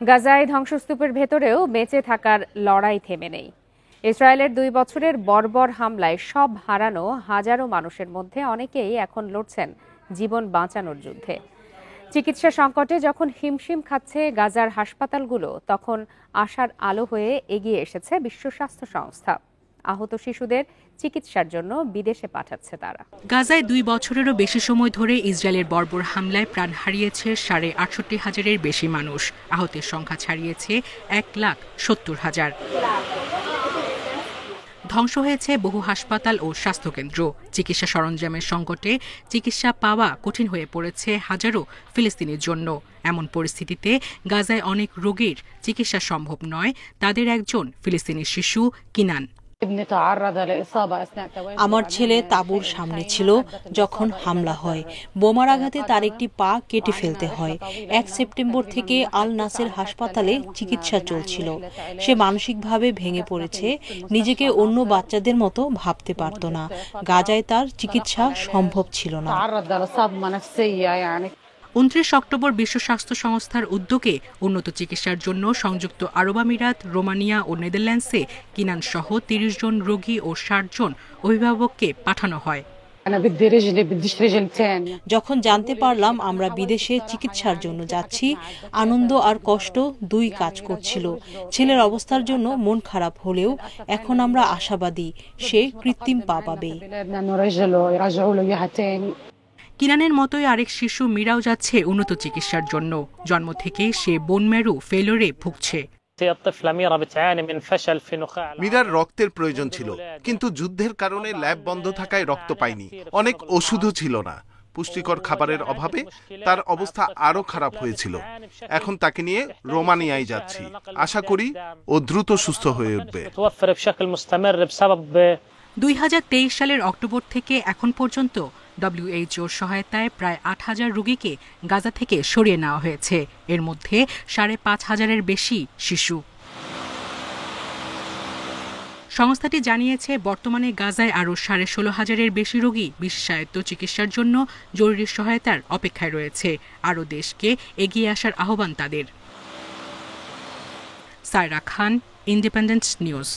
গাজায় ধ্বংসস্তূপের ভেতরেও বেঁচে থাকার লড়াই থেমে নেই। ইসরায়েলের 2 বছরের বর্বর হামলায় সব হারানো হাজারো মানুষের মধ্যে অনেকেই এখন লড়ছেন জীবন বাঁচানোর যুদ্ধে। চিকিৎসা সংকটে যখন হিমশিম খাচ্ছে গাজার হাসপাতালগুলো, তখন আশার আলো হয়ে এগিয়ে এসেছে বিশ্ব স্বাস্থ্য সংস্থা। আহত শিশুদের চিকিৎসার জন্য বিদেশে পাঠাচ্ছে তারা। গাজায় 2 বছরেরও বেশি সময় ধরে ইসরায়েলের বর্বর হামলায় প্রাণ হারিয়েছে 68,500-এর বেশি মানুষ। আহতের সংখ্যা ছাড়িয়েছে 1,70,000। ধ্বংস হয়েছে বহু হাসপাতাল ও স্বাস্থ্যকেন্দ্র। চিকিৎসা সরঞ্জামের সংকটে চিকিৎসা পাওয়া কঠিন হয়ে পড়েছে হাজারো ফিলিস্তিনির জন্য। এমন পরিস্থিতিতে গাজায় অনেক রোগীর চিকিৎসা সম্ভব নয়। তাদের একজন ফিলিস্তিনি শিশু কিনান। আমার ছেলে তাঁবুর সামনে ছিল যখন হামলা হয়। বোমার আঘাতে তার একটি পা কেটে ফেলতে হয়। 1 সেপ্টেম্বর থেকে আল নাসের হাসপাতালে চিকিৎসা চলছিল। সে মানসিকভাবে ভেঙে পড়েছে, নিজেকে অন্য বাচ্চাদের মতো ভাবতে পারত না। গাজায় তার চিকিৎসা সম্ভব ছিল না। 29 অক্টোবর বিশ্ব স্বাস্থ্য সংস্থার উদ্যোগে উন্নত চিকিৎসার জন্য সংযুক্ত আরব আমিরাত, রোমানিয়া ও নেদারল্যান্ডসে কিনান সহ 30 জন রোগী ও 60 জন অভিভাবককে পাঠানো হয়। যখন জানতে পারলাম আমরা বিদেশে চিকিৎসার জন্য যাচ্ছি, আনন্দ আর কষ্ট দুই কাজ করছিল। ছেলের অবস্থার জন্য মন খারাপ হলেও এখন আমরা আশাবাদী সে কৃত্রিম পা পাবে। কিনানের মতোই আরেক শিশু মীরাও যাচ্ছে উন্নত চিকিৎসার জন্য। জন্ম থেকেই সে বোন ম্যারো ফেইলরে ভুগছে। মীরার রক্তের প্রয়োজন ছিল, কিন্তু যুদ্ধের কারণে ল্যাব বন্ধ থাকায় রক্ত পায়নি। অনেক ওষুধও ছিল না। পুষ্টিকর খাবারের অভাবে তার অবস্থা আরো খারাপ হয়েছিল। এখন তাকে নিয়ে রোমানিয়ায় যাচ্ছি। আশা করি ও দ্রুত সুস্থ হয়ে উঠবে। 2023 সালের অক্টোবর থেকে এখন পর্যন্ত WHO সহায়তায় প্রায় 8,000 রোগীকে গাজা থেকে সরিয়ে নেওয়া হয়েছে। এর মধ্যে 5,500-এর বেশি শিশু। সংস্থাটি জানিয়েছে বর্তমানে গাজায় আরও 16,500-এর বেশি রোগী বিশেষায়িত চিকিৎসার জন্য জরুরি সহায়তার অপেক্ষায় রয়েছে। আরও দেশকে এগিয়ে আসার আহ্বান তাদের। সায়রা খান, ইন্ডিপেন্ডেন্ট নিউজ।